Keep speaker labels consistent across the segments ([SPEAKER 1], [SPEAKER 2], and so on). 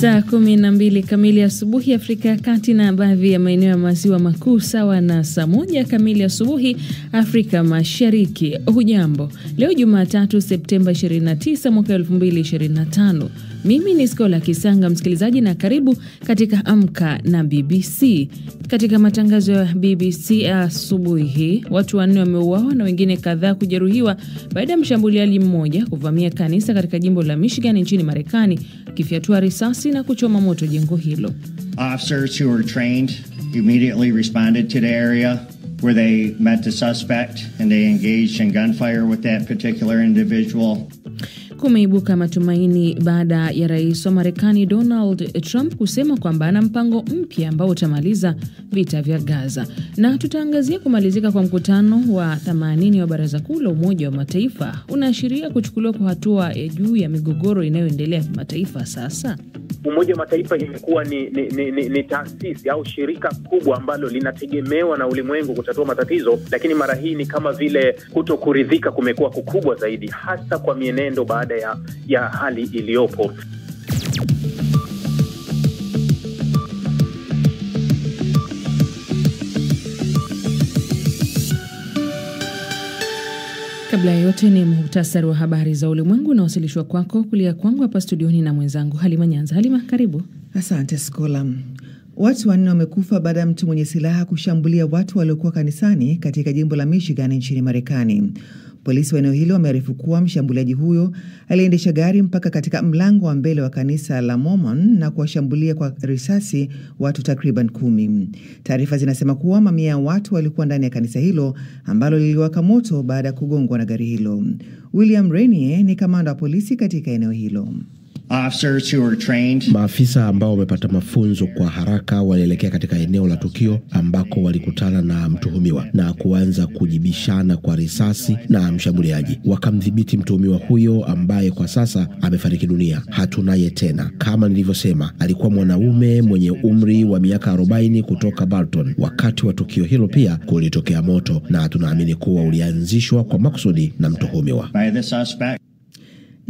[SPEAKER 1] Saa 12 kamili asubuhi Afrika ya Kati na baadhi ya maeneo ya maziwa makuu, sawa na saa 1 kamili asubuhi Afrika Mashariki. Hujambo. Leo Jumatatu Septemba 29 mwaka 2025. Mimi ni Skola Kisanga, msikilizaji, na karibu katika Amka na BBC. Katika matangazo ya BBC asubuhi hii, watu 4 wameuawa na wengine kadhaa kujeruhiwa baada ya mshambuliaji mmoja kuvamia kanisa katika jimbo la Michigan nchini Marekani, akifyatua risasi na kuchoma moto jengo hilo.
[SPEAKER 2] Officers who were trained immediately responded to the area where they met the suspect and they engaged in gunfire with that particular individual.
[SPEAKER 1] Kumeibuka matumaini baada ya rais wa Marekani Donald Trump kusema kwamba ana mpango mpya ambao utamaliza vita vya Gaza. Na tutaangazia kumalizika kwa mkutano wa 80 wa Baraza Kuu la Umoja wa Mataifa. Unaashiria kuchukuliwa kwa hatua ya juu ya migogoro inayoendelea kimataifa sasa.
[SPEAKER 3] Umoja wa Mataifa imekuwa ni taasisi au shirika kubwa ambalo linategemewa na ulimwengu kutatua matatizo, lakini mara hii ni kama vile kutokuridhika kumekuwa kukubwa zaidi, hasa kwa mienendo baada ya hali iliyopo.
[SPEAKER 1] Kabla ya yote ni muhtasari wa habari za ulimwengu na wasilishwa kwako kulia kwangu hapa studioni na mwenzangu Halima Nyanza. Halima, karibu.
[SPEAKER 4] Asante Skola. Watu 4 wamekufa baada ya mtu mwenye silaha kushambulia watu waliokuwa kanisani katika jimbo la Michigan nchini Marekani. Polisi wa eneo hilo wamearifu kuwa mshambuliaji huyo aliendesha gari mpaka katika mlango wa mbele wa kanisa la Mormon na kuwashambulia kwa risasi watu takriban 10. Taarifa zinasema kuwa mamia ya watu walikuwa ndani ya kanisa hilo ambalo liliwaka moto baada ya kugongwa na gari hilo. William Rainier ni kamanda wa polisi katika eneo hilo.
[SPEAKER 5] Maafisa ambao wamepata mafunzo kwa haraka walielekea katika eneo la tukio ambako walikutana na mtuhumiwa na kuanza kujibishana kwa risasi na mshambuliaji. Wakamdhibiti mtuhumiwa huyo ambaye kwa sasa amefariki dunia. Hatunaye tena. Kama nilivyosema, alikuwa mwanaume mwenye umri wa miaka 40 kutoka Barton. Wakati wa tukio hilo pia kulitokea moto na tunaamini kuwa ulianzishwa kwa makusudi na mtuhumiwa.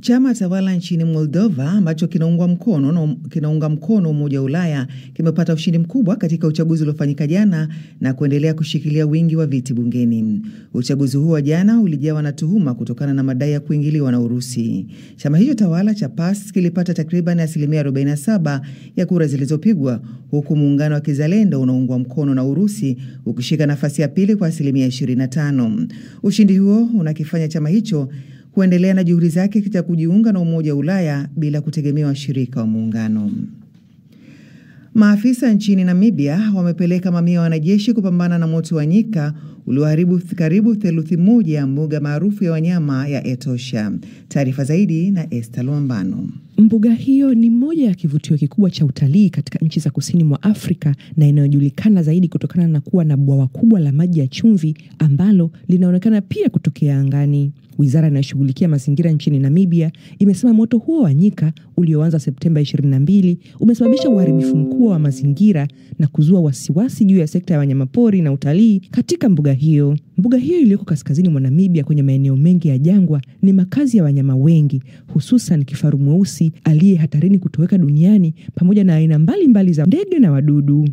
[SPEAKER 4] Chama tawala nchini Moldova ambacho kinaunga mkono Umoja wa Ulaya kimepata ushindi mkubwa katika uchaguzi uliofanyika jana na kuendelea kushikilia wingi wa viti bungeni. Uchaguzi huo wa jana ulijawa na tuhuma kutokana na madai ya kuingiliwa na Urusi. Chama hicho tawala cha PAS kilipata takriban 47% ya kura zilizopigwa, huku muungano wa Kizalendo unaoungwa mkono na Urusi ukishika nafasi ya pili kwa 25%. Ushindi huo unakifanya chama hicho kuendelea na juhudi zake za kujiunga na Umoja wa Ulaya bila kutegemea washirika wa muungano. Maafisa nchini Namibia wamepeleka mamia ya wanajeshi kupambana na moto wa nyika ulioharibu karibu theluthi moja ya mbuga maarufu ya wanyama ya Etosha. Taarifa zaidi na Esther Luambano.
[SPEAKER 6] Mbuga hiyo ni moja ya kivutio kikubwa cha utalii katika nchi za kusini mwa Afrika na inayojulikana zaidi kutokana na kuwa na bwawa kubwa la maji ya chumvi ambalo linaonekana pia kutokea angani. Wizara inayoshughulikia mazingira nchini Namibia imesema moto huo wa nyika ulioanza Septemba 22 umesababisha uharibifu mkubwa wa mazingira na kuzua wasiwasi juu ya sekta ya wanyamapori na utalii katika mbuga hiyo. Mbuga hiyo iliyoko kaskazini mwa Namibia kwenye maeneo mengi ya jangwa ni makazi ya wanyama wengi, hususan kifaru mweusi aliye hatarini kutoweka duniani pamoja na aina mbalimbali za ndege na wadudu.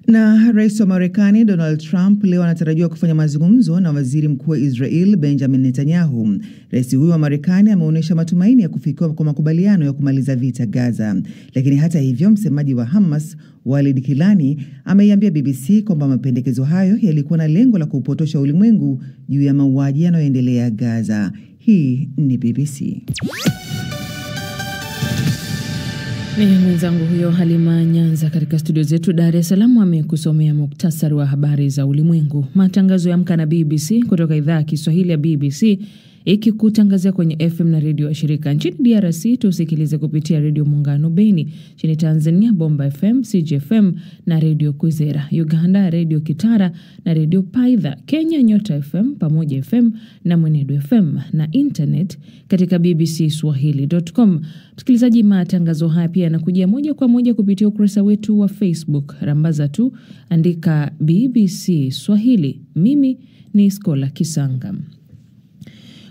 [SPEAKER 4] Na rais wa Marekani Donald Trump leo anatarajiwa kufanya mazungumzo na waziri mkuu wa Israel Benjamin Netanyahu. Rais huyo wa Marekani ameonyesha matumaini ya kufikiwa kwa makubaliano ya kumaliza vita Gaza. Lakini hata hivyo, msemaji wa Hamas Walid Kilani ameiambia BBC kwamba mapendekezo hayo yalikuwa na lengo la kupotosha ulimwengu juu ya mauaji yanayoendelea Gaza. Hii ni BBC.
[SPEAKER 1] Ni mwenzangu huyo Halima Nyanza katika studio zetu Dar es Salaam amekusomea muktasari wa habari za ulimwengu. Matangazo ya Amka na BBC kutoka idhaa ya Kiswahili ya BBC ikikutangazia kwenye FM na redio wa shirika. Nchini DRC tusikilize kupitia redio Muungano Beni, nchini Tanzania Bomba FM, CGFM na redio Kwizera, Uganda redio Kitara na redio Paidha, Kenya Nyota FM, Pamoja FM na Mwenedu FM na internet katika bbcswahili.com. Msikilizaji, matangazo haya pia yanakujia moja kwa moja kupitia ukurasa wetu wa Facebook. Rambaza tu andika BBC Swahili. Mimi ni Skola Kisanga.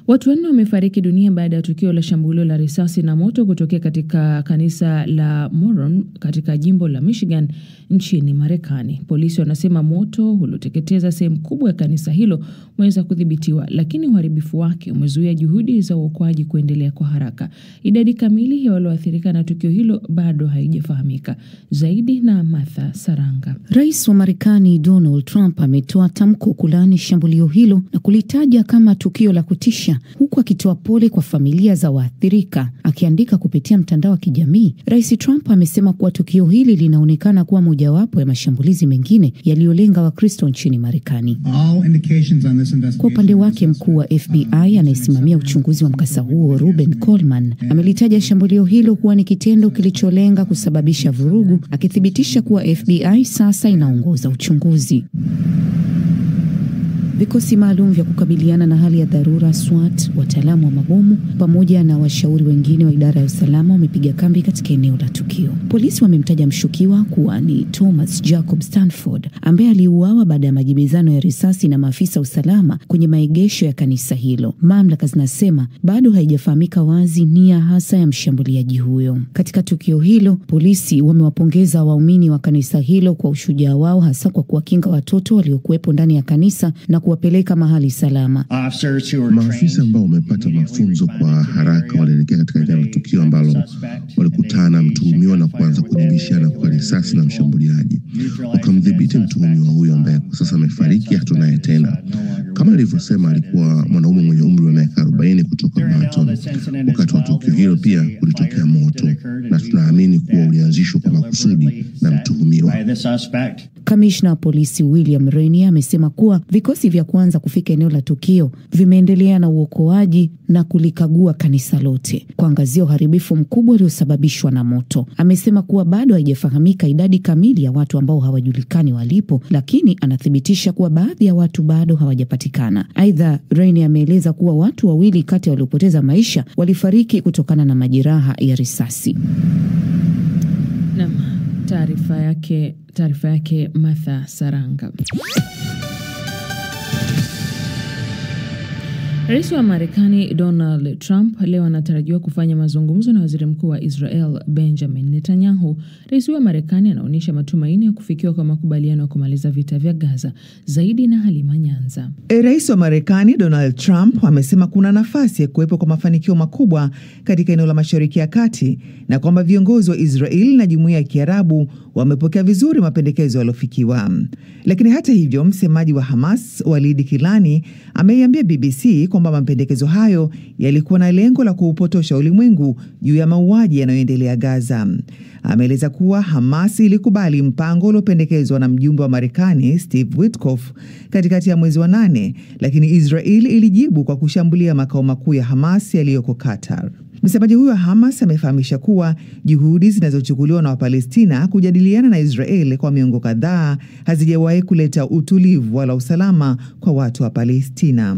[SPEAKER 1] Watu 4 wamefariki dunia baada ya tukio la shambulio la risasi na moto kutokea katika kanisa la Mormon katika jimbo la Michigan nchini Marekani. Polisi wanasema moto ulioteketeza sehemu kubwa ya kanisa hilo umeweza kudhibitiwa, lakini uharibifu wake umezuia juhudi za uokoaji kuendelea kwa haraka. Idadi kamili ya walioathirika na tukio hilo bado haijafahamika. Zaidi na Martha Saranga.
[SPEAKER 7] Rais wa Marekani Donald Trump ametoa tamko kulaani shambulio hilo na kulitaja kama tukio la kutisha, huku akitoa pole kwa familia za waathirika. Akiandika kupitia mtandao wa kijamii, Rais Trump amesema kuwa tukio hili linaonekana kuwa mojawapo ya mashambulizi mengine yaliyolenga Wakristo nchini Marekani. Kwa upande wake, mkuu wa FBI anayesimamia uchunguzi wa mkasa huo, Ruben Coleman, amelitaja shambulio hilo kuwa ni kitendo kilicholenga kusababisha vurugu, akithibitisha kuwa FBI sasa inaongoza uchunguzi. Vikosi maalum vya kukabiliana na hali ya dharura SWAT, wataalamu wa mabomu pamoja na washauri wengine wa idara ya usalama wamepiga kambi katika eneo la tukio. Polisi wamemtaja mshukiwa kuwa ni Thomas Jacob Stanford, ambaye aliuawa baada ya majibizano ya risasi na maafisa usalama kwenye maegesho ya kanisa hilo. Mamlaka zinasema bado haijafahamika wazi nia hasa ya mshambuliaji huyo. Katika tukio hilo, polisi wamewapongeza waumini wa kanisa hilo kwa ushujaa wao, hasa kwa kuwakinga watoto waliokuwepo ndani ya kanisa na kuwapeleka mahali salama.
[SPEAKER 8] Maafisa ambao wamepata mafunzo kwa haraka walielekea katika eneo la tukio ambalo walikutana mtuhumiwa na kuanza kujibishana kwa risasi na mshambuliaji. Wakamdhibiti mtuhumiwa huyo ambaye kwa sasa amefariki, hatunaye tena. Kama nilivyosema, alikuwa mwanaume mwenye umri wa miaka 40 kutoka Barton. Wakati wa tukio hilo pia kulitokea moto na tunaamini kuwa ulianzishwa kwa makusudi na mtuhumiwa.
[SPEAKER 7] Kamishna wa polisi William Rainier amesema kuwa vikosi vya kwanza kufika eneo la tukio vimeendelea na uokoaji na kulikagua kanisa lote kuangazia uharibifu mkubwa uliosababishwa na moto. Amesema kuwa bado haijafahamika idadi kamili ya watu ambao hawajulikani walipo, lakini anathibitisha kuwa baadhi ya watu bado hawajapatikana. Aidha, Rainier ameeleza kuwa watu 2 kati ya waliopoteza maisha walifariki kutokana na majeraha ya risasi.
[SPEAKER 1] Taarifa yake Martha Saranga. Rais wa Marekani Donald Trump leo anatarajiwa kufanya mazungumzo na Waziri Mkuu wa Israel Benjamin Netanyahu. Rais wa Marekani anaonyesha matumaini ya kufikiwa kwa makubaliano ya kumaliza vita vya Gaza. Zaidi na Halima Nyanza.
[SPEAKER 4] Rais wa Marekani Donald Trump amesema kuna nafasi ya kuwepo kwa mafanikio makubwa katika eneo la Mashariki ya Kati na kwamba viongozi wa Israeli na Jumuiya ya Kiarabu wamepokea vizuri mapendekezo yaliyofikiwa. Lakini hata hivyo, msemaji wa Hamas Walid Kilani ameiambia BBC kwamba mapendekezo hayo yalikuwa na lengo la kuupotosha ulimwengu juu ya mauaji yanayoendelea Gaza. Ameeleza kuwa Hamas ilikubali mpango uliopendekezwa na mjumbe wa Marekani Steve Witkoff katikati ya mwezi wa 8, lakini Israel ilijibu kwa kushambulia makao makuu ya Hamas yaliyoko Qatar. Msemaji huyo wa Hamas amefahamisha kuwa juhudi zinazochukuliwa na Wapalestina kujadiliana na Israel kwa miongo kadhaa hazijawahi kuleta utulivu wala usalama kwa watu wa Palestina.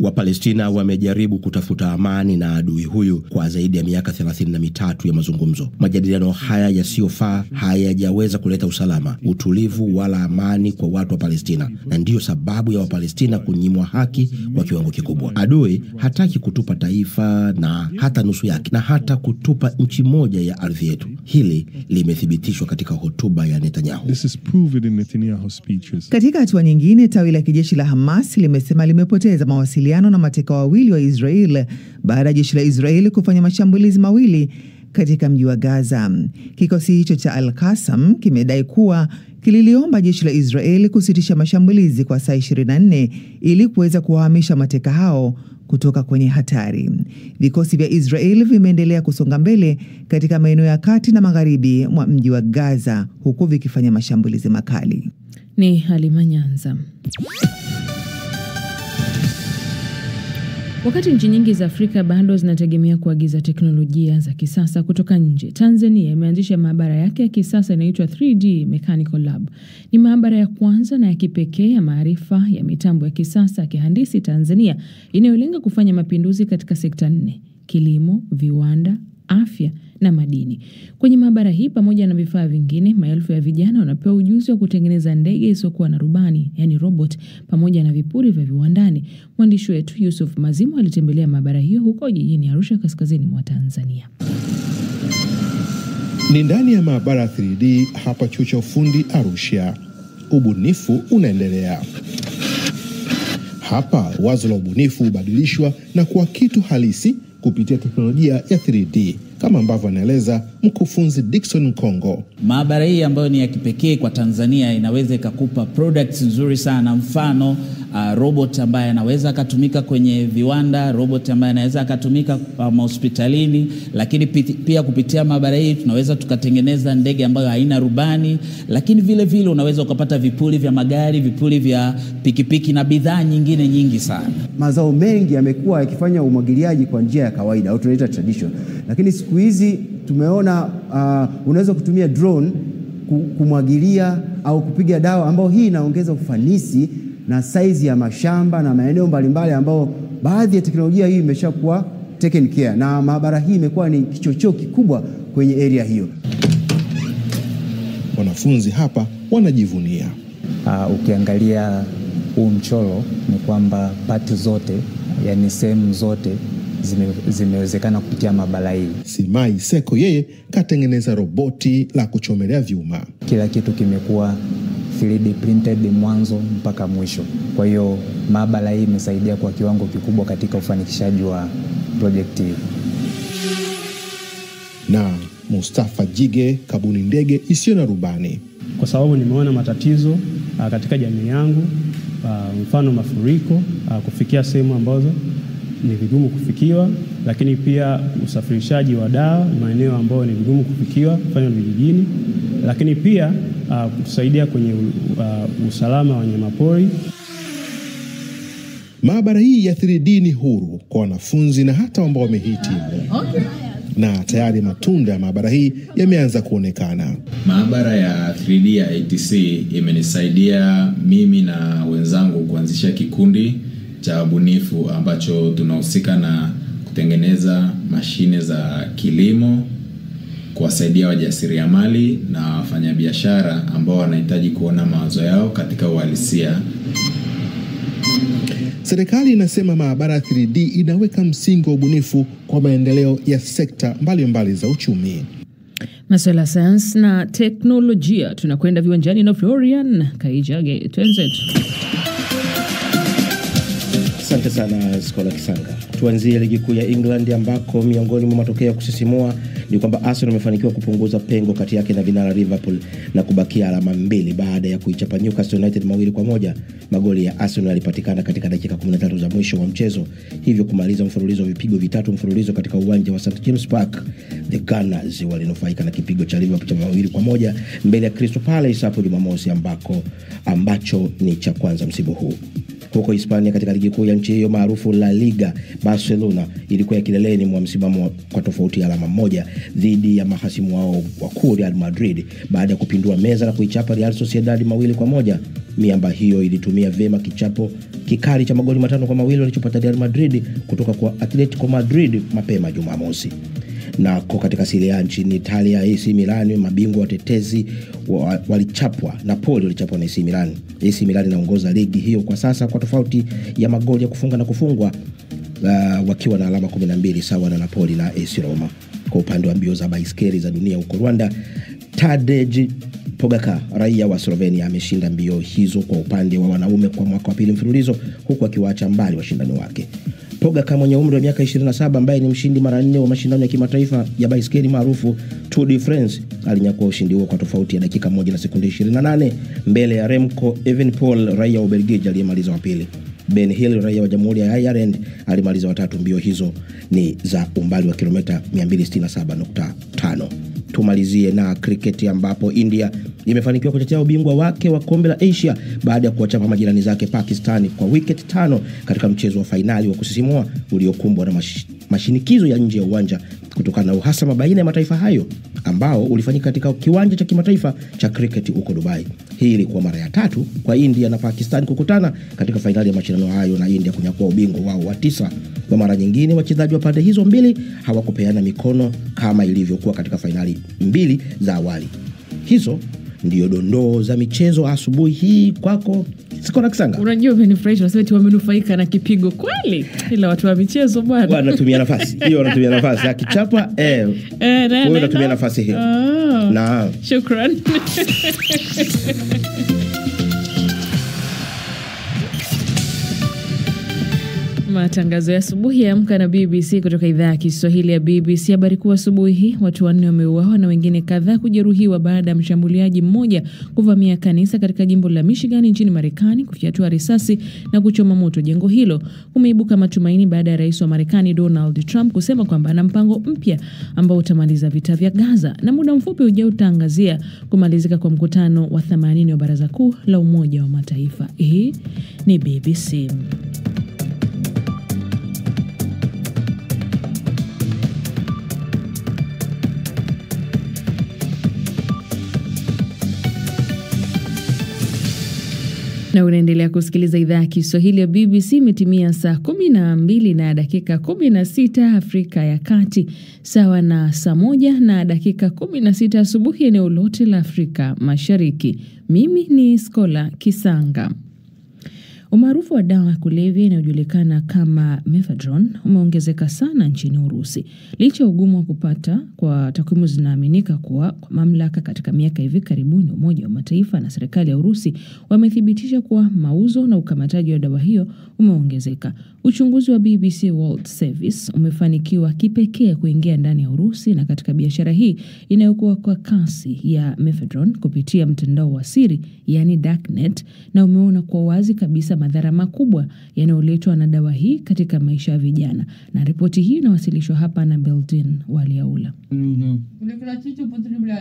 [SPEAKER 5] Wapalestina wamejaribu kutafuta amani na adui huyu kwa zaidi ya miaka 33 ya mazungumzo. Majadiliano haya yasiyofaa hayajaweza kuleta usalama, utulivu wala amani kwa watu wa Palestina, na ndiyo sababu ya Wapalestina kunyimwa haki kwa kiwango kikubwa. Adui hataki kutupa taifa na hata nusu yake, na hata kutupa nchi moja ya ardhi yetu. Hili limethibitishwa katika hotuba ya Netanyahu.
[SPEAKER 4] Katika hatua nyingine, tawi la kijeshi la Hamas limesema limepoteza mawasiliano na mateka 2 wa Israel baada ya jeshi la Israel kufanya mashambulizi 2 katika mji wa Gaza. Kikosi hicho cha Al-Qassam kimedai kuwa kililiomba jeshi la Israel kusitisha mashambulizi kwa saa 24 ili kuweza kuwahamisha mateka hao kutoka kwenye hatari. Vikosi vya Israel vimeendelea kusonga mbele katika maeneo ya kati na magharibi mwa mji wa Gaza huku vikifanya mashambulizi makali.
[SPEAKER 1] Ni Halima Nyanza. Wakati nchi nyingi za Afrika bado zinategemea kuagiza teknolojia za kisasa kutoka nje, Tanzania imeanzisha maabara yake ya kisasa inaitwa 3D Mechanical Lab. Ni maabara ya kwanza na ya kipekee ya maarifa ya mitambo ya kisasa ya kihandisi Tanzania inayolenga kufanya mapinduzi katika sekta 4: kilimo, viwanda, afya na madini. Kwenye maabara hii pamoja na vifaa vingine, maelfu ya vijana wanapewa ujuzi wa kutengeneza ndege isiyokuwa na rubani, yani robot, pamoja na vipuri vya viwandani. Mwandishi wetu Yusuf Mazimu alitembelea maabara hiyo huko jijini Arusha, kaskazini mwa Tanzania.
[SPEAKER 9] Ni ndani ya maabara 3D hapa chuo cha ufundi Arusha. Ubunifu unaendelea. Hapa wazo la ubunifu hubadilishwa na kuwa kitu halisi kupitia teknolojia ya 3D, kama ambavyo anaeleza mkufunzi Dickson Nkongo.
[SPEAKER 10] Maabara hii ambayo ni ya kipekee kwa Tanzania inaweza ikakupa products nzuri sana. Mfano robot ambaye anaweza akatumika kwenye viwanda, robot ambaye anaweza akatumika hospitalini, lakini pia kupitia maabara hii tunaweza tukatengeneza ndege ambayo haina rubani, lakini vile vile unaweza ukapata vipuli vya magari, vipuli vya pikipiki na bidhaa nyingine nyingi sana.
[SPEAKER 11] Mazao mengi yamekuwa yakifanya umwagiliaji kwa njia ya kawaida au tunaita traditional, lakini siku hizi tumeona unaweza kutumia drone kumwagilia au kupiga dawa, ambao hii inaongeza ufanisi na size ya mashamba na maeneo mbalimbali ambao baadhi ya teknolojia hii imeshakuwa taken care, na maabara hii imekuwa ni kichocheo kikubwa kwenye area hiyo.
[SPEAKER 9] Wanafunzi hapa wanajivunia.
[SPEAKER 12] Ukiangalia huu mchoro ni kwamba pati zote, yani sehemu zote zimewezekana kupitia maabara hii.
[SPEAKER 9] Simai Seko yeye katengeneza roboti la kuchomelea vyuma.
[SPEAKER 12] Kila kitu kimekuwa 3D printed mwanzo mpaka mwisho. Kwa hiyo maabara hii imesaidia kwa kiwango kikubwa katika ufanikishaji wa project hii.
[SPEAKER 9] Na Mustafa Jige kabuni ndege isiyo na rubani.
[SPEAKER 13] Kwa sababu nimeona matatizo katika jamii yangu, mfano mafuriko, kufikia sehemu ambazo ni vigumu kufikiwa, lakini pia usafirishaji wa dawa maeneo ambayo ni vigumu kufikiwa, mfano vijijini, lakini pia kutusaidia kwenye usalama wa wanyamapori.
[SPEAKER 9] Maabara hii ya 3D ni huru kwa wanafunzi na hata ambao wamehitimu. Na tayari matunda ya maabara hii yameanza kuonekana.
[SPEAKER 14] Maabara ya 3D ya ATC imenisaidia mimi na wenzangu kuanzisha kikundi cha ubunifu ambacho tunahusika na kutengeneza mashine za kilimo, kuwasaidia wajasiriamali na wafanyabiashara ambao wanahitaji kuona mawazo yao katika uhalisia.
[SPEAKER 9] Serikali inasema maabara 3D inaweka msingi wa ubunifu kwa maendeleo ya sekta mbalimbali za uchumi.
[SPEAKER 1] Masuala ya sayansi na teknolojia, tunakwenda viwanjani na Florian Kaijage. Twenzetu.
[SPEAKER 5] Asante sana Skola Kisanga. Tuanzie ligi kuu ya England ambako miongoni mwa matokeo ya kusisimua ni kwamba Arsenal imefanikiwa kupunguza pengo kati yake na vinara Liverpool na kubakia alama 2 baada ya kuichapa Newcastle United 2-1. Magoli ya Arsenal yalipatikana katika dakika 13 za mwisho wa mchezo, hivyo kumaliza mfululizo wa vipigo vitatu mfululizo katika uwanja wa St James Park. The Gunners walinufaika na kipigo cha Liverpool cha 2-1 mbele ya Crystal Palace hapo Jumamosi ambacho ni cha kwanza msimu huu. Huko Hispania katika ligi kuu ya nchi hiyo maarufu La Liga, Barcelona ilikuwa ya kileleni mwa msimamo kwa tofauti ya alama 1 dhidi ya mahasimu wao wakuu Real Madrid baada ya kupindua meza na kuichapa Real Sociedad 2-1. Miamba hiyo ilitumia vema kichapo kikali cha magoli 5-2 walichopata Real Madrid kutoka kwa Atletico Madrid mapema Jumamosi. Na katika Serie A nchini Italia, AC Milan mabingwa watetezi walichapwa, Napoli walichapwa na AC Milan. AC Milan inaongoza ligi hiyo kwa sasa kwa tofauti ya magoli ya kufunga na kufungwa, wakiwa na alama 12 sawa na Napoli na AC Roma. Kwa upande wa mbio za baiskeli za dunia huko Rwanda, Tadej Pogacar raia wa Slovenia ameshinda mbio hizo kwa upande wa wanaume kwa mwaka wa pili mfululizo, huku akiwaacha mbali washindani wake. Pogacar mwenye umri wa miaka 27 ambaye ni mshindi mara 4 wa mashindano ya kimataifa ya baiskeli maarufu Tour de France alinyakua ushindi huo kwa tofauti ya dakika 1 na sekunde 28 mbele ya Remco Evenepoel raia wa Ubelgiji aliyemaliza wa pili. Ben Hill raia wa Jamhuri ya Ireland alimaliza wa tatu. Mbio hizo ni za umbali wa kilomita 267.5. Tumalizie na cricket ambapo India limefanikiwa kutetea ubingwa wake wa kombe la Asia baada ya kuwachapa majirani zake Pakistani kwa wicket 5 katika mchezo wa fainali wa kusisimua uliokumbwa na mashinikizo ya nje ya uwanja kutokana na uhasama baina ya mataifa hayo ambao ulifanyika katika kiwanja cha kimataifa cha cricket huko Dubai. Hii ilikuwa mara ya 3 kwa India na Pakistan kukutana katika fainali ya mashindano hayo na India kunyakua ubingwa wao wa 9. Kwa mara nyingine wachezaji wa pande hizo mbili hawakupeana mikono kama ilivyokuwa katika fainali 2 za awali. Hizo ndio dondoo za michezo asubuhi hii kwako Sikora Kisanga.
[SPEAKER 1] Unajua umenifurahisha, unasema eti wamenufaika na kipigo kweli. Ila watu wa michezo bwana
[SPEAKER 5] wanatumia nafasi. Hiyo wanatumia nafasi. Akichapa wewe unatumia nafasi hiyo. Na
[SPEAKER 1] shukran. Matangazo ya asubuhi ya Amka na BBC kutoka idhaa ya Kiswahili ya BBC. Habari kuu asubuhi hii, watu 4 wameuawa na wengine kadhaa kujeruhiwa baada ya mshambuliaji mmoja kuvamia kanisa katika jimbo la Michigan nchini Marekani, kufyatua risasi na kuchoma moto jengo hilo. Kumeibuka matumaini baada ya rais wa Marekani Donald Trump kusema kwamba ana mpango mpya ambao utamaliza vita vya Gaza, na muda mfupi ujao utaangazia kumalizika kwa mkutano wa 80 wa Baraza Kuu la Umoja wa Mataifa. Hii ni BBC. Na unaendelea kusikiliza idhaa ya Kiswahili ya BBC. Imetimia saa 12 na dakika 16 Afrika ya Kati, sawa na saa 1 na dakika 16 asubuhi eneo lote la Afrika Mashariki. Mimi ni Skola Kisanga. Umaarufu wa dawa ya kulevya inayojulikana kama methadone umeongezeka sana nchini Urusi. Licha ya ugumu wa kupata, kwa takwimu zinaaminika kuwa kwa mamlaka katika miaka hivi karibuni Umoja wa Mataifa na serikali ya Urusi wamethibitisha kuwa mauzo na ukamataji wa dawa hiyo umeongezeka. Uchunguzi wa BBC World Service umefanikiwa kipekee kuingia ndani ya Urusi na katika biashara hii inayokuwa kwa kasi ya methadone kupitia mtandao wa siri, yani darknet, na umeona kwa wazi kabisa madhara makubwa yanayoletwa na dawa hii katika maisha ya vijana. Na ripoti hii inawasilishwa hapa na Beldin Waliaula.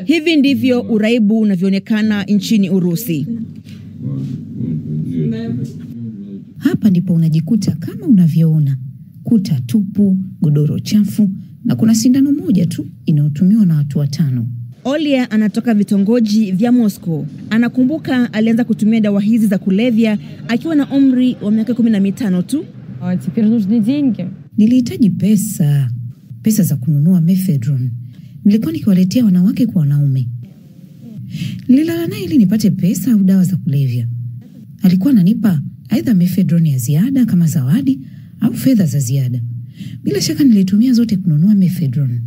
[SPEAKER 15] Hivi ndivyo uraibu unavyoonekana nchini Urusi.
[SPEAKER 7] Hapa ndipo unajikuta kama unavyoona, kuta tupu, godoro chafu, na kuna sindano moja tu inayotumiwa na watu 5.
[SPEAKER 15] Olia anatoka vitongoji vya Moscow. Anakumbuka alianza kutumia dawa hizi za kulevya akiwa na umri wa miaka 15 tu.
[SPEAKER 7] Nilihitaji pesa za kununua methadone. Nilikuwa nikiwaletea wanawake kwa wanaume. Nililala naye ili nipate pesa au dawa za kulevya. Alikuwa ananipa aidha methadone ya ziada kama zawadi au fedha za ziada. Bila shaka nilitumia zote kununua methadone.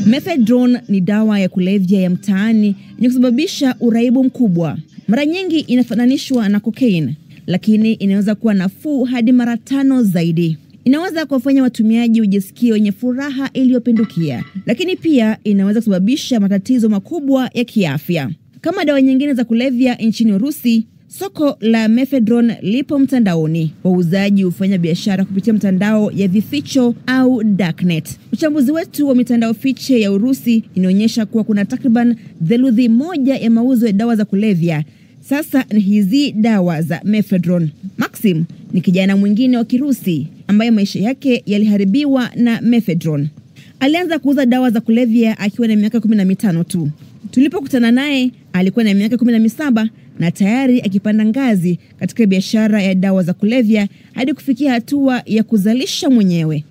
[SPEAKER 15] Methadone ni dawa ya kulevya ya mtaani yenye kusababisha uraibu mkubwa. Mara nyingi inafananishwa na cocaine, lakini inaweza kuwa nafuu hadi mara 5 zaidi. Inaweza kuwafanya watumiaji ujisikie wenye furaha iliyopindukia, lakini pia inaweza kusababisha matatizo makubwa ya kiafya. Kama dawa nyingine za kulevya nchini Urusi, soko la methadone lipo mtandaoni. Wauzaji hufanya biashara kupitia mtandao ya vificho au darknet. Uchambuzi wetu wa mitandao fiche ya Urusi inaonyesha kuwa kuna takriban 1/3 ya mauzo ya dawa za kulevya sasa ni hizi dawa za methadone. Maxim ni kijana mwingine wa Kirusi ambaye maisha yake yaliharibiwa na methadone. Alianza kuuza dawa za kulevya akiwa na miaka 15 tu. Tulipokutana naye alikuwa na miaka 17 na tayari akipanda ngazi katika biashara ya dawa za kulevya hadi kufikia hatua ya kuzalisha mwenyewe.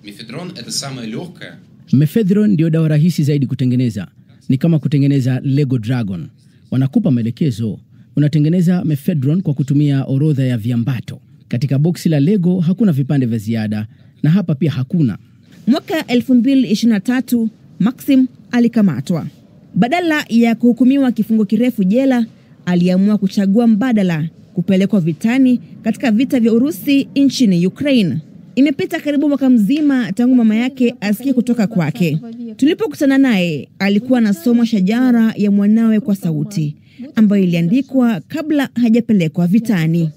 [SPEAKER 16] Methadone ndio dawa rahisi zaidi kutengeneza. Ni kama kutengeneza Lego Dragon. Wanakupa maelekezo. Unatengeneza methadone kwa kutumia orodha ya viambato. Katika boksi la Lego hakuna vipande vya ziada, na hapa pia hakuna.
[SPEAKER 15] Mwaka 2023 Maxim alikamatwa. Badala ya kuhukumiwa kifungo kirefu jela, aliamua kuchagua mbadala, kupelekwa vitani katika vita vya Urusi nchini Ukraine. Imepita karibu mwaka mzima tangu mama yake asikie kutoka kwake. Tulipokutana naye alikuwa anasoma shajara ya mwanawe kwa sauti, ambayo iliandikwa kabla hajapelekwa vitani.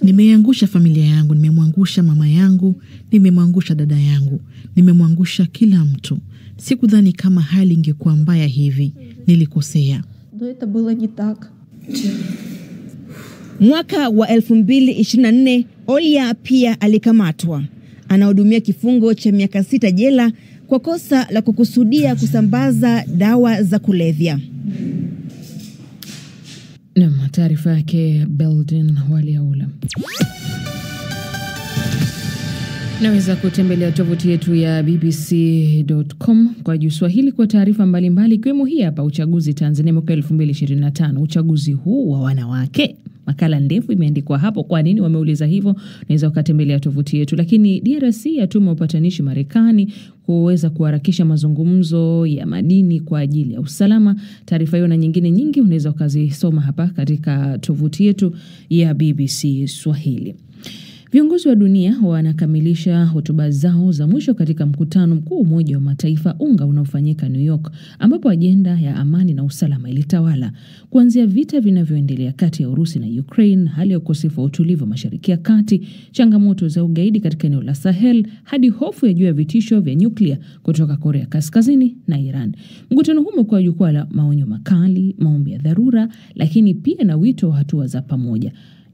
[SPEAKER 17] Nimeangusha familia yangu, nimemwangusha mama yangu, nimemwangusha dada yangu, nimemwangusha kila mtu. Sikudhani kama hali ingekuwa mbaya hivi. Nilikosea.
[SPEAKER 15] Mwaka wa 2024 Olia pia alikamatwa. Anahudumia kifungo cha miaka 6 jela kwa kosa la kukusudia kusambaza dawa za kulevya.
[SPEAKER 1] Na taarifa yake Beldin Waliaula. Naweza kutembelea tovuti yetu ya bbc.com kwa Kiswahili kwa taarifa mbalimbali, ikiwemo hii hapa: uchaguzi Tanzania mwaka 2025, uchaguzi huu wa wanawake. Makala ndefu imeandikwa hapo. Kwa nini wameuliza hivyo? Unaweza ukatembelea tovuti yetu. Lakini DRC yatuma upatanishi Marekani kuweza kuharakisha mazungumzo ya madini kwa ajili ya usalama. Taarifa hiyo na nyingine nyingi unaweza ukazisoma hapa katika tovuti yetu ya BBC Swahili. Viongozi wa dunia wanakamilisha hotuba zao za mwisho katika mkutano mkuu wa Umoja wa Mataifa UNGA unaofanyika New York, ambapo ajenda ya amani na usalama ilitawala. Kuanzia vita vinavyoendelea kati ya Urusi na Ukraine, hali ya ukosefu wa utulivu Mashariki ya Kati, changamoto za ugaidi katika eneo la Sahel, hadi hofu ya juu ya vitisho vya nyuklia kutoka Korea Kaskazini na Iran. Mkutano huu umekuwa jukwaa la maonyo makali, maombi ya dharura, lakini pia na wito wa hatua za pamoja.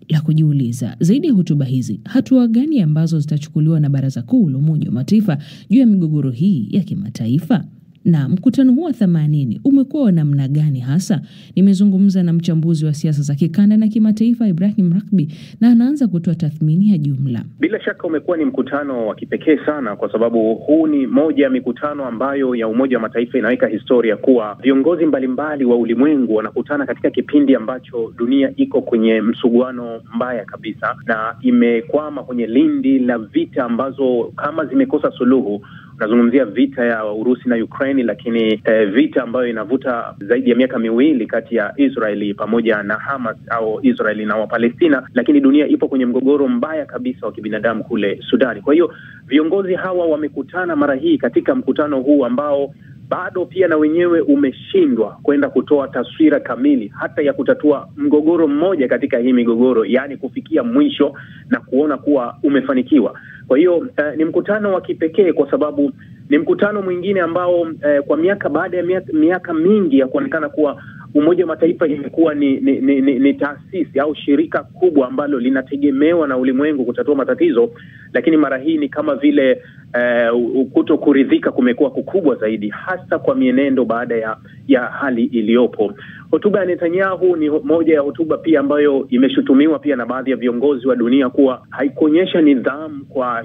[SPEAKER 1] La kujiuliza, zaidi ya hotuba hizi, hatua gani ambazo zitachukuliwa na Baraza Kuu la Umoja wa Mataifa juu ya migogoro hii ya kimataifa? Na mkutano huu wa 80 umekuwa wa namna gani hasa? Nimezungumza na mchambuzi wa siasa za kikanda na kimataifa Ibrahim Rakbi, na anaanza kutoa tathmini ya jumla.
[SPEAKER 3] Bila shaka umekuwa ni mkutano wa kipekee sana, kwa sababu huu ni moja ya mikutano ambayo ya Umoja wa Mataifa inaweka historia kuwa viongozi mbalimbali wa ulimwengu wanakutana katika kipindi ambacho dunia iko kwenye msuguano mbaya kabisa na imekwama kwenye lindi la vita ambazo kama zimekosa suluhu. Nazungumzia vita ya Urusi na Ukraine, lakini vita ambayo inavuta zaidi ya miaka miwili kati ya Israeli pamoja na Hamas au Israeli na Wapalestina, lakini dunia ipo kwenye mgogoro mbaya kabisa wa kibinadamu kule Sudani. Kwa hiyo viongozi hawa wamekutana mara hii katika mkutano huu ambao bado pia na wenyewe umeshindwa kwenda kutoa taswira kamili hata ya kutatua mgogoro mmoja katika hii migogoro, yani kufikia mwisho na kuona kuwa umefanikiwa. Kwa hiyo ni mkutano wa kipekee kwa sababu ni mkutano mwingine ambao kwa baada ya miaka mingi ya kuonekana kuwa Umoja wa Mataifa imekuwa ni taasisi au shirika kubwa ambalo linategemewa na ulimwengu kutatua matatizo, lakini mara hii ni kama vile kutokuridhika kumekuwa kukubwa zaidi, hasa kwa mienendo baada ya hali iliyopo. Hotuba ya Netanyahu ni moja ya hotuba pia ambayo imeshutumiwa pia na baadhi ya viongozi wa dunia kuwa haikuonyesha nidhamu kwa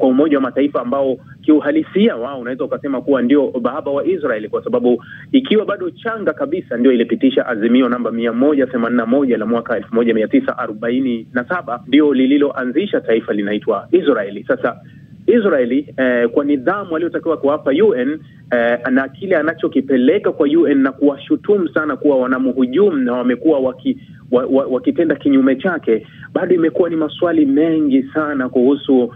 [SPEAKER 3] Umoja wa Mataifa ambao kiuhalisia wao unaweza ukasema kuwa ndio baba wa Israeli, kwa sababu ikiwa bado changa kabisa ndio ilipitisha azimio namba 181 la mwaka 1947 ndio lililoanzisha taifa linaitwa Israeli. Sasa Israeli kwa nidhamu aliyotakiwa kuwapa UN na kile anachokipeleka kwa UN na kuwashutumu sana kuwa wanamhujumu na wamekuwa wakitenda kinyume chake, bado imekuwa ni maswali mengi sana kuhusu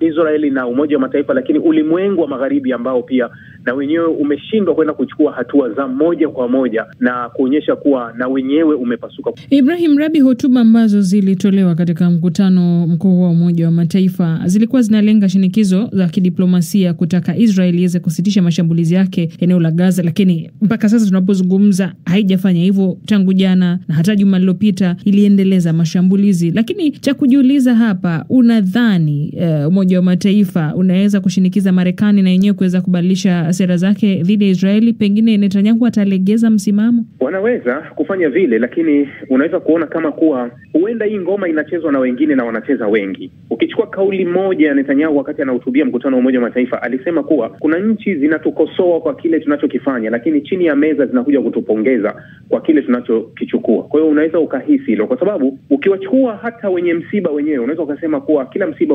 [SPEAKER 3] Israeli na Umoja wa Mataifa, lakini ulimwengu wa Magharibi ambao pia na wenyewe umeshindwa kwenda kuchukua hatua za moja kwa moja na kuonyesha kuwa na wenyewe umepasuka.
[SPEAKER 1] Ibrahim Rabi, hotuba ambazo zilitolewa katika mkutano mkuu wa Umoja wa Mataifa zilikuwa zinalenga shinikizo za kidiplomasia kutaka Israeli iweze kusitisha mashambulizi yake eneo la Gaza, lakini mpaka sasa tunapozungumza haijafanya hivyo. Tangu jana na hata juma lililopita iliendeleza mashambulizi. Lakini cha kujiuliza hapa, unadhani Umoja wa Mataifa unaweza kushinikiza Marekani na yenyewe kuweza kubadilisha sera zake dhidi ya Israeli? Pengine Netanyahu atalegeza msimamo.
[SPEAKER 3] Wanaweza kufanya vile, lakini unaweza kuona kama kuwa huenda hii ngoma inachezwa na wengine na wanacheza wengi. Ukichukua kauli moja ya Netanyahu wakati anahutubia mkutano wa Umoja wa Mataifa, alisema kuwa kuna nchi zinatukosoa kwa kile tunachokifanya, lakini chini ya meza zinakuja kutupongeza kwa kile tunachokichukua. Kwa hiyo unaweza ukahisi hilo, kwa sababu ukiwachukua hata wenye msiba wenyewe unaweza ukasema kuwa kila msiba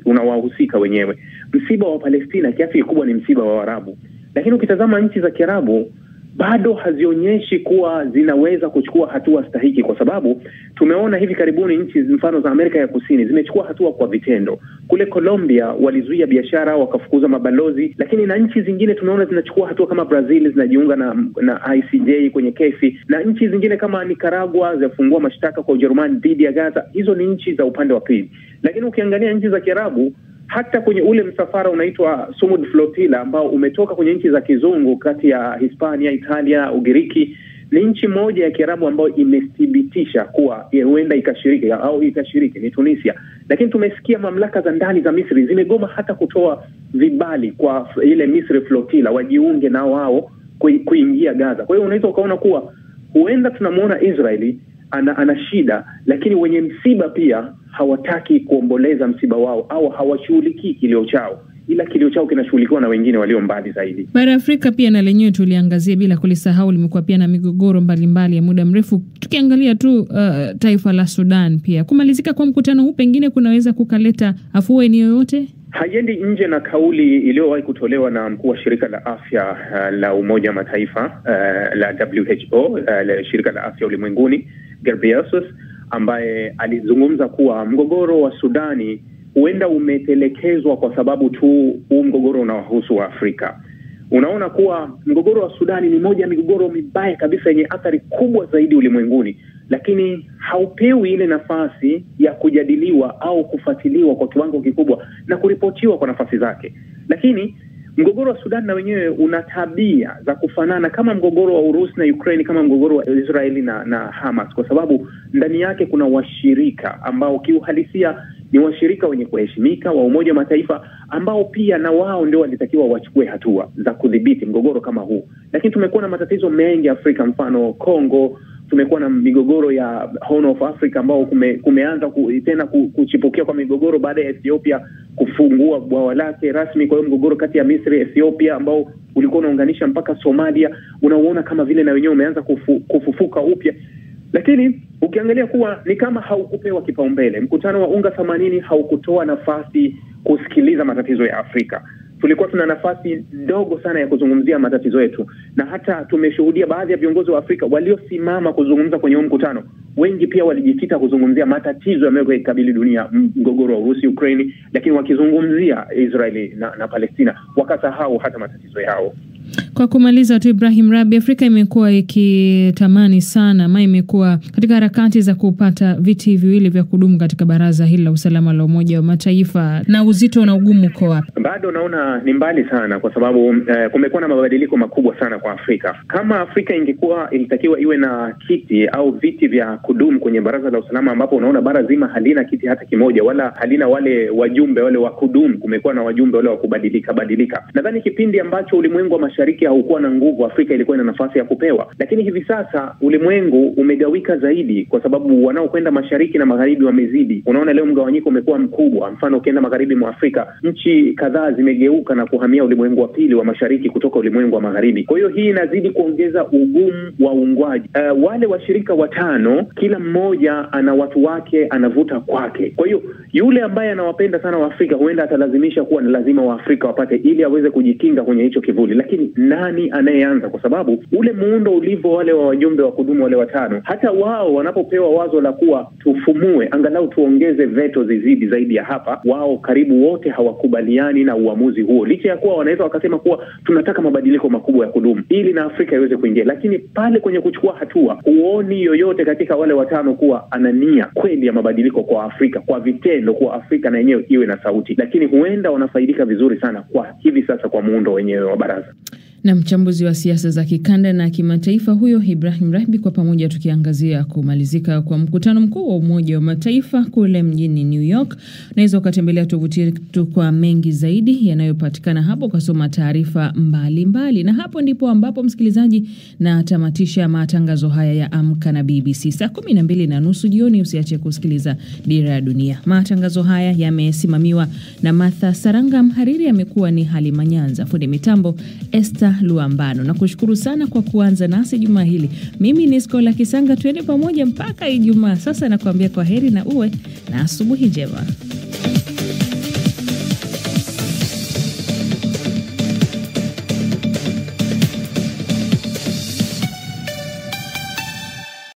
[SPEAKER 3] unawahusika wenyewe. Msiba wa Palestina kiasi kikubwa ni msiba wa Waarabu, lakini ukitazama nchi za Kiarabu bado hazionyeshi kuwa zinaweza kuchukua hatua stahiki, kwa sababu tumeona hivi karibuni nchi mfano za Amerika ya Kusini zimechukua hatua kwa vitendo. Kule Colombia walizuia biashara, wakafukuza mabalozi, lakini na nchi zingine tumeona zinachukua hatua kama Brazil zinajiunga na ICJ kwenye kesi, na nchi zingine kama Nicaragua zafungua mashtaka kwa Ujerumani dhidi ya Gaza. Hizo ni nchi za upande wa pili. Lakini ukiangalia nchi za Kiarabu, hata kwenye ule msafara unaitwa Sumud Flotilla ambao umetoka kwenye nchi za kizungu kati ya Hispania, Italia, Ugiriki, ni nchi moja ya Kiarabu ambayo imethibitisha kuwa huenda ikashiriki au itashiriki, ni Tunisia. Lakini tumesikia mamlaka za ndani za Misri zimegoma hata kutoa vibali kwa ile Misri Flotilla wajiunge na wao kuingia Gaza. Kwa hiyo unaweza ukaona kuwa huenda tunamuona Israeli ana shida, lakini wenye msiba pia hawataki kuomboleza msiba wao au hawashughulikii kilio chao, ila kilio chao kinashughulikiwa na wengine walio mbali zaidi.
[SPEAKER 1] Bara Afrika pia na lenyewe tuliangazia bila kulisahau, limekuwa pia na migogoro mbalimbali ya muda mrefu. Tukiangalia tu taifa la Sudan pia, kumalizika kwa mkutano huu pengine kunaweza kukaleta afueni yoyote?
[SPEAKER 3] Haiendi nje na kauli iliyowahi kutolewa na mkuu wa shirika la afya la Umoja wa Mataifa la WHO, la shirika la afya ulimwenguni, Ghebreyesus, ambaye alizungumza kuwa mgogoro wa Sudani huenda umetelekezwa kwa sababu tu huu mgogoro unawahusu wa Afrika. Unaona kuwa mgogoro wa Sudani ni moja ya migogoro mibaya kabisa yenye athari kubwa zaidi ulimwenguni, lakini haupewi ile nafasi ya kujadiliwa au kufuatiliwa kwa kiwango kikubwa na kuripotiwa kwa nafasi zake. Lakini mgogoro wa Sudan na wenyewe una tabia za kufanana kama mgogoro wa Urusi na Ukraine, kama mgogoro wa Israeli na Hamas, kwa sababu ndani yake kuna washirika ambao kiuhalisia ni washirika wenye kuheshimika wa Umoja wa Mataifa, ambao pia na wao ndio walitakiwa wachukue hatua za kudhibiti mgogoro kama huu. Lakini tumekuwa na matatizo mengi Afrika, mfano Kongo, tumekuwa na migogoro ya Horn of Africa ambao kumeanza tena kuchipukia kwa migogoro baada ya Ethiopia kufungua bwawa lake rasmi. Kwa hiyo mgogoro kati ya Misri, Ethiopia ambao ulikuwa unaunganisha mpaka Somalia, unaona kama vile na wenyewe umeanza kufufuka upya. Lakini ukiangalia kuwa ni kama haukupewa kipaumbele. Mkutano wa UNGA 80 haukutoa nafasi kusikiliza matatizo ya Afrika. Tulikuwa tuna nafasi ndogo sana ya kuzungumzia matatizo yetu, na hata tumeshuhudia baadhi ya viongozi wa Afrika waliosimama kuzungumza kwenye mkutano, wengi pia walijikita kuzungumzia matatizo yanayokabili dunia, mgogoro wa Urusi, Ukraine, lakini wakizungumzia Israeli na Palestina wakasahau hata matatizo yao.
[SPEAKER 1] Kwa kumaliza tu, Ibrahim Rabi, Afrika imekuwa ikitamani sana ama imekuwa katika harakati za kupata viti viwili vya kudumu katika baraza hili la usalama la Umoja wa Mataifa, na uzito na ugumu kwa wapi?
[SPEAKER 3] Bado naona ni mbali sana, kwa sababu kumekuwa na mabadiliko makubwa sana kwa Afrika. Kama Afrika ilitakiwa iwe na kiti au viti vya kudumu kwenye baraza la usalama, ambapo unaona bara zima halina kiti hata kimoja, wala halina wale wajumbe wale wa kudumu, kumekuwa na wajumbe wale wa kubadilika. Nadhani kipindi ambacho ulimwengu wa mashariki haukuwa na nguvu, Afrika ilikuwa ina nafasi ya kupewa. Lakini hivi sasa ulimwengu umegawika zaidi, kwa sababu wanaokwenda mashariki na magharibi wamezidi. Unaona leo mgawanyiko umekuwa mkubwa. Mfano ukienda magharibi mwa Afrika, nchi kadhaa zimegeuka na kuhamia ulimwengu wa pili wa mashariki kutoka ulimwengu wa magharibi. Kwa hiyo hii inazidi kuongeza ugumu wa uungwaji. Wale washirika watano, kila mmoja ana watu wake, anavuta kwake. Kwa hiyo yule ambaye anawapenda sana Waafrika huenda atalazimisha kuwa ni lazima Waafrika wapate ili aweze kujikinga kwenye hicho kivuli. Lakini nani anayeanza? Kwa sababu ule muundo ulivyo, wale wa wajumbe wa kudumu wale watano, hata wao wanapopewa wazo la kuwa tufumue, angalau tuongeze veto zizidi zaidi ya hapa, wao karibu wote hawakubaliani na uamuzi huo, licha ya kuwa wanaweza wakasema kuwa tunataka mabadiliko makubwa ya kudumu ili na Afrika iweze kuingia. Lakini pale kwenye kuchukua hatua, huoni yoyote katika wale watano kuwa anania kweli ya mabadiliko kwa Afrika, kwa vitendo, kwa Afrika na yenyewe iwe na sauti. Lakini huenda wanafaidika vizuri sana kwa hivi sasa kwa muundo wenyewe wa baraza.
[SPEAKER 1] Na mchambuzi wa siasa za kikanda na kimataifa huyo Ibrahim Rahbi, kwa pamoja tukiangazia kumalizika kwa mkutano mkuu wa Umoja wa Mataifa kule mjini New York. Unaweza ukatembelea tovuti yetu kwa mengi zaidi yanayopatikana hapo, kusoma taarifa mbalimbali. Na hapo ndipo ambapo, msikilizaji, na tamatisha matangazo haya ya Amka na BBC saa 12:30 jioni. Usiache kusikiliza Dira ya Dunia. Matangazo haya yamesimamiwa na Martha Saranga, mhariri amekuwa ni Halima Nyanza, fundi mitambo Esther Luambano. Na kushukuru sana kwa kuanza nasi juma hili. Mimi ni Skola Kisanga, tuende pamoja mpaka Ijumaa. Sasa nakuambia kwa heri na uwe na asubuhi njema.